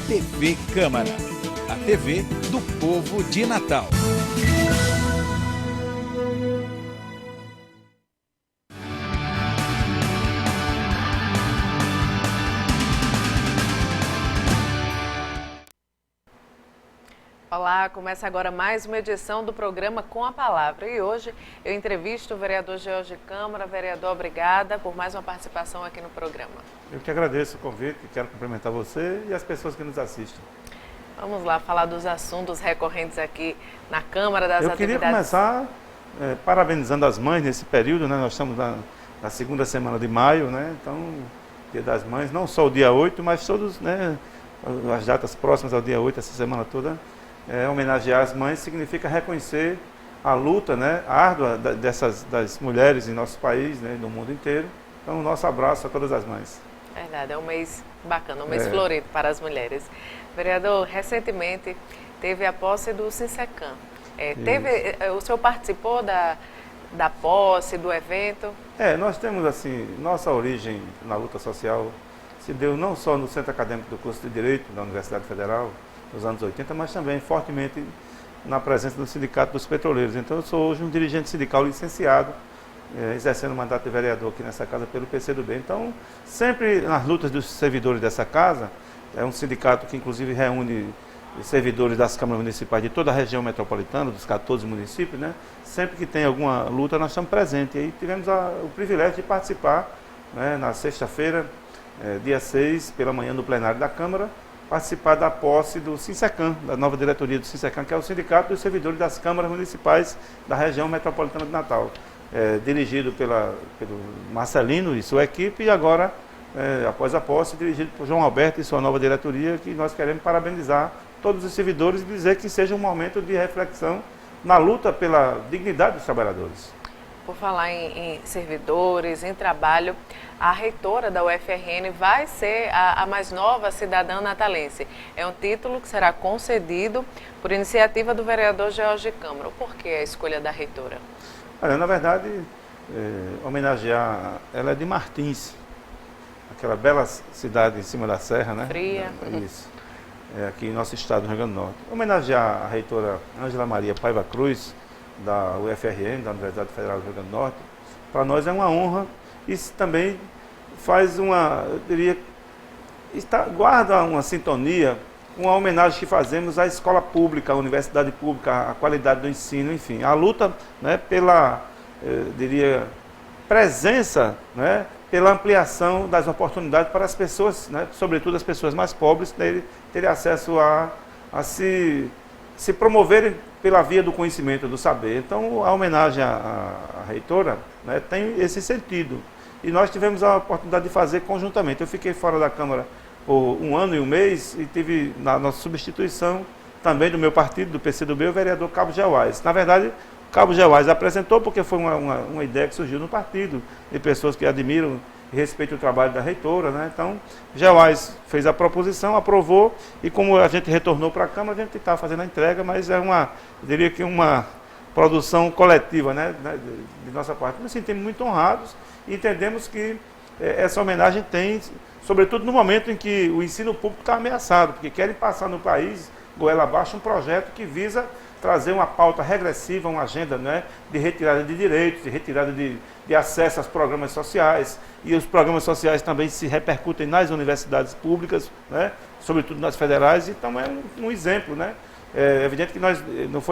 TV Câmara, a TV do povo de Natal. Olá, começa agora mais uma edição do programa Com a Palavra. E hoje eu entrevisto o vereador George Câmara. Vereador, obrigada por mais uma participação aqui no programa. Eu que agradeço o convite, quero cumprimentar você e as pessoas que nos assistem. Vamos lá falar dos assuntos recorrentes aqui na Câmara, das atividades. Eu queria começar parabenizando as mães nesse período, né? Nós estamos na segunda semana de maio, né? Então, Dia das Mães, não só o dia 8, mas todos, né? As datas próximas ao dia 8, essa semana toda. Homenagear as mães significa reconhecer a luta, né, árdua das mulheres em nosso país, né, no mundo inteiro. Então, nosso abraço a todas as mães. Verdade, é um mês bacana, um mês florido para as mulheres. Vereador, recentemente teve a posse do Sinsecam. O senhor participou da posse, do evento? Nós temos, assim, nossa origem na luta social se deu não só no Centro Acadêmico do Curso de Direito da Universidade Federal, nos anos 80, mas também fortemente na presença do Sindicato dos Petroleiros. Então, eu sou hoje um dirigente sindical licenciado, exercendo o mandato de vereador aqui nessa casa pelo PCdoB. Então, sempre nas lutas dos servidores dessa casa, é um sindicato que inclusive reúne servidores das câmaras municipais de toda a região metropolitana, dos 14 municípios, né? Sempre que tem alguma luta, nós estamos presentes. E aí tivemos o privilégio de participar, né, na sexta-feira, dia 6, pela manhã, no plenário da Câmara, participar da posse do Sinsecam, da nova diretoria do Sinsecam, que é o Sindicato dos Servidores das Câmaras Municipais da região metropolitana de Natal, dirigido pelo Marcelino e sua equipe, e agora, após a posse, dirigido por João Alberto e sua nova diretoria, que nós queremos parabenizar todos os servidores e dizer que seja um momento de reflexão na luta pela dignidade dos trabalhadores. Por falar em servidores, em trabalho, a reitora da UFRN vai ser a mais nova cidadã natalense. É um título que será concedido por iniciativa do vereador George Câmara. Por que a escolha da reitora? Olha, na verdade, homenagear, ela é de Martins, aquela bela cidade em cima da serra, né? Fria. Isso, aqui em nosso estado do Rio Grande do Norte. Homenagear a reitora Ângela Maria Paiva Cruz, da UFRN, da Universidade Federal do Rio Grande do Norte, para nós é uma honra. Isso também faz eu diria, guarda uma sintonia com a homenagem que fazemos à escola pública, à universidade pública, à qualidade do ensino, enfim, a luta, né, pela, diria, presença, né, pela ampliação das oportunidades para as pessoas, né, sobretudo as pessoas mais pobres, terem acesso a se promoverem pela via do conhecimento, do saber. Então, a homenagem à reitora, né, tem esse sentido. E nós tivemos a oportunidade de fazer conjuntamente. Eu fiquei fora da Câmara por 1 ano e 1 mês e tive na nossa substituição também do meu partido, do PCdoB, o vereador Cabo Geoás. Na verdade, o Cabo Geoás apresentou porque foi uma ideia que surgiu no partido, de pessoas que admiram e respeitam o trabalho da reitora, né? Então, Geoás fez a proposição, aprovou, e como a gente retornou para a Câmara, a gente está fazendo a entrega, mas eu diria que uma produção coletiva, né, de nossa parte. Nos sentimos muito honrados e entendemos que essa homenagem tem, sobretudo no momento em que o ensino público está ameaçado, porque querem passar no país, goela abaixo, um projeto que visa trazer uma pauta regressiva, uma agenda, né, de retirada de direitos, de retirada de acesso aos programas sociais, e os programas sociais também se repercutem nas universidades públicas, né, sobretudo nas federais. Então é um exemplo, né? É evidente que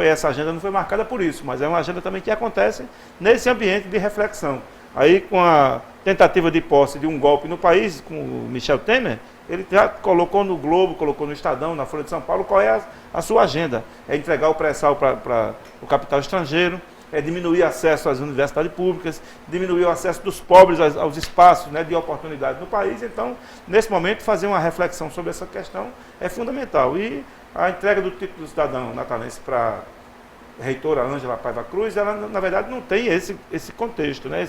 essa agenda não foi marcada por isso, mas é uma agenda também que acontece nesse ambiente de reflexão. Aí, com a tentativa de posse de um golpe no país, com o Michel Temer, ele já colocou no Globo, colocou no Estadão, na Folha de São Paulo, qual é a sua agenda. É entregar o pré-sal para o capital estrangeiro, é diminuir o acesso às universidades públicas, diminuir o acesso dos pobres aos espaços, né, de oportunidade no país. Então, nesse momento, fazer uma reflexão sobre essa questão é fundamental. E a entrega do título do cidadão natalense para a reitora Ângela Paiva Cruz, ela, na verdade, não tem esse contexto, né?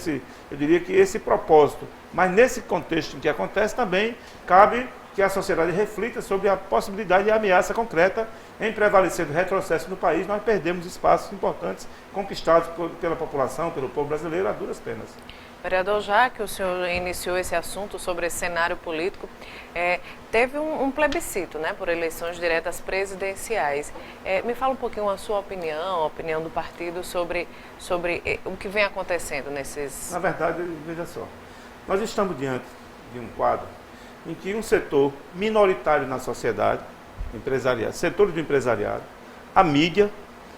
Eu diria que esse propósito. Mas nesse contexto em que acontece, também cabe que a sociedade reflita sobre a possibilidade de ameaça concreta em prevalecer do retrocesso no país. Nós perdemos espaços importantes conquistados pela população, pelo povo brasileiro, a duras penas. Vereador, já que o senhor iniciou esse assunto sobre esse cenário político, teve um plebiscito, né, por eleições diretas presidenciais. Me fala um pouquinho a sua opinião, a opinião do partido sobre o que vem acontecendo nesses... Na verdade, veja só, nós estamos diante de um quadro em que um setor minoritário na sociedade, empresariado, setores do empresariado, a mídia,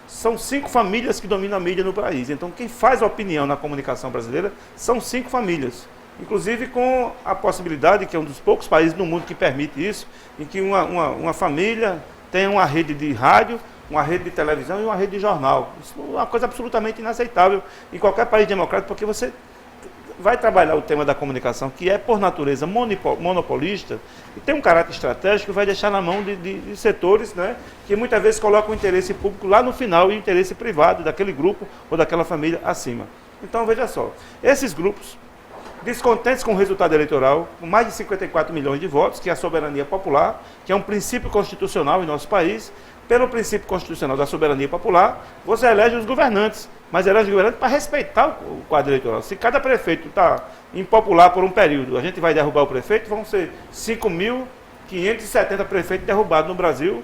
são 5 famílias que dominam a mídia no país. Então, quem faz a opinião na comunicação brasileira são 5 famílias. Inclusive com a possibilidade, que é um dos poucos países no mundo que permite isso, em que uma família tem uma rede de rádio, uma rede de televisão e uma rede de jornal. Isso é uma coisa absolutamente inaceitável em qualquer país democrático, porque você vai trabalhar o tema da comunicação, que é, por natureza, monopolista, e tem um caráter estratégico, vai deixar na mão de setores, né, que muitas vezes colocam o interesse público lá no final e o interesse privado daquele grupo ou daquela família acima. Então, veja só, esses grupos, descontentes com o resultado eleitoral, com mais de 54 milhões de votos, que é a soberania popular, que é um princípio constitucional em nosso país, pelo princípio constitucional da soberania popular, você elege os governantes, mas elege os governantes para respeitar o quadro eleitoral. Se cada prefeito está impopular por um período, a gente vai derrubar o prefeito, vão ser 5.570 prefeitos derrubados no Brasil,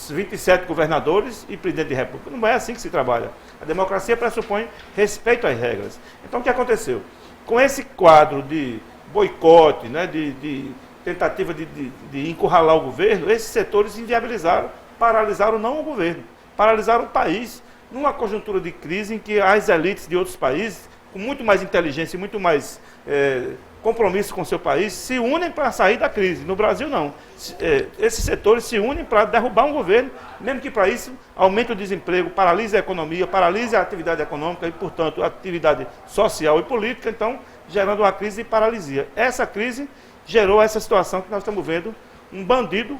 27 governadores e presidente de república. Não é assim que se trabalha. A democracia pressupõe respeito às regras. Então, o que aconteceu? Com esse quadro de boicote, né, de tentativa de encurralar o governo, esses setores inviabilizaram, paralisaram não o governo, paralisaram o país, numa conjuntura de crise em que as elites de outros países, com muito mais inteligência e muito mais compromisso com o seu país, se unem para sair da crise. No Brasil, não. Esses setores se unem para derrubar um governo, mesmo que para isso aumente o desemprego, paralise a economia, paralise a atividade econômica e, portanto, a atividade social e política, então, gerando uma crise de paralisia. Essa crise gerou essa situação que nós estamos vendo, um bandido,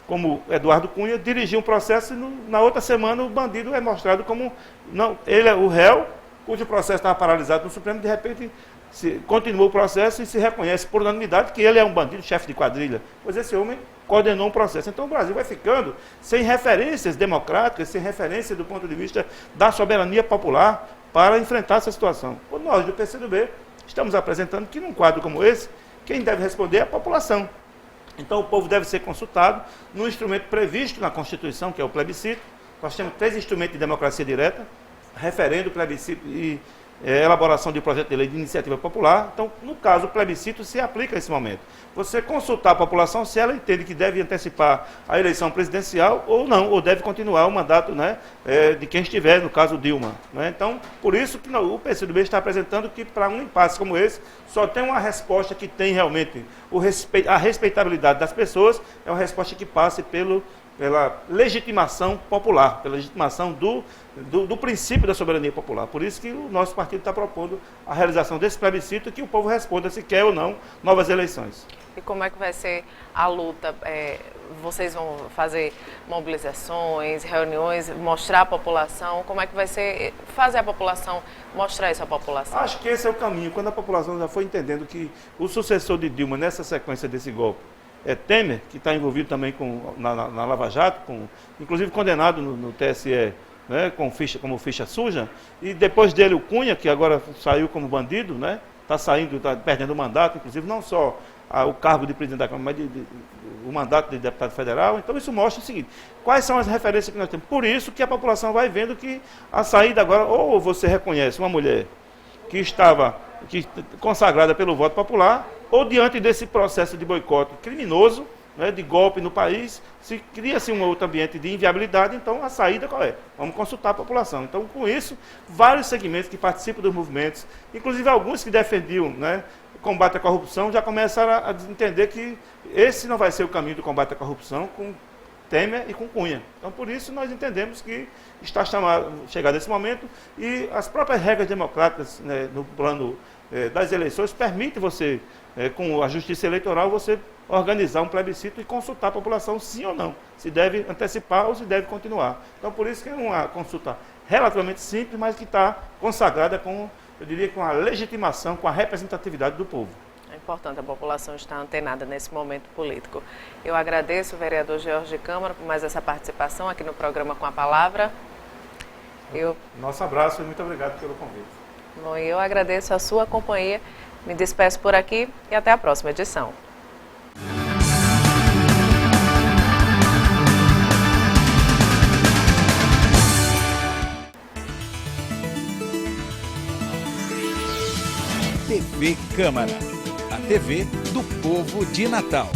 como Eduardo Cunha, dirigiu um processo e na outra semana o bandido é mostrado como, não, ele é o réu, cujo processo estava paralisado no Supremo, de repente continuou o processo e se reconhece por unanimidade que ele é um bandido, chefe de quadrilha, pois esse homem coordenou um processo. Então o Brasil vai ficando sem referências democráticas, sem referência do ponto de vista da soberania popular para enfrentar essa situação. Nós do PCdoB estamos apresentando que num quadro como esse, quem deve responder é a população. Então o povo deve ser consultado num instrumento previsto na Constituição, que é o plebiscito. Nós temos 3 instrumentos de democracia direta: referendo, plebiscito e elaboração de projeto de lei de iniciativa popular. Então, no caso, o plebiscito se aplica nesse momento. Você consultar a população se ela entende que deve antecipar a eleição presidencial ou não, ou deve continuar o mandato, né, de quem estiver, no caso Dilma. Né? Então, por isso que o PCdoB está apresentando que para um impasse como esse, só tem uma resposta que tem realmente a respeitabilidade das pessoas, é uma resposta que passe pela legitimação popular, pela legitimação do princípio da soberania popular. Por isso que o nosso partido está propondo a realização desse plebiscito, que o povo responda se quer ou não novas eleições. E como é que vai ser a luta? Vocês vão fazer mobilizações, reuniões, mostrar à população? Como é que vai ser fazer a população, mostrar isso à população? Acho que esse é o caminho. Quando a população já foi entendendo que o sucessor de Dilma, nessa sequência desse golpe, é Temer, que está envolvido também na Lava Jato, inclusive condenado no TSE, né, como ficha suja, e depois dele o Cunha, que agora saiu como bandido, né, está perdendo o mandato, inclusive não só o cargo de presidente da Câmara, mas o mandato de deputado federal. Então isso mostra o seguinte: quais são as referências que nós temos? Por isso que a população vai vendo que a saída agora, ou você reconhece uma mulher que estava consagrada pelo voto popular, ou diante desse processo de boicote criminoso, né, de golpe no país, se cria-se um outro ambiente de inviabilidade. Então a saída qual é? Vamos consultar a população. Então, com isso, vários segmentos que participam dos movimentos, inclusive alguns que defendiam, né, o combate à corrupção, já começaram a entender que esse não vai ser o caminho do combate à corrupção com Temer e com Cunha. Então, por isso, nós entendemos que está chegado esse momento e as próprias regras democráticas, né, no plano das eleições permitem você, com a justiça eleitoral, você organizar um plebiscito e consultar a população sim ou não, se deve antecipar ou se deve continuar. Então, por isso que é uma consulta relativamente simples, mas que está consagrada com, eu diria, com a legitimação, com a representatividade do povo. É importante a população estar antenada nesse momento político. Eu agradeço o vereador George Câmara por mais essa participação aqui no programa Com a Palavra. Nosso abraço e muito obrigado pelo convite. Bom, eu agradeço a sua companhia, me despeço por aqui e até a próxima edição. TV Câmara, a TV do povo de Natal.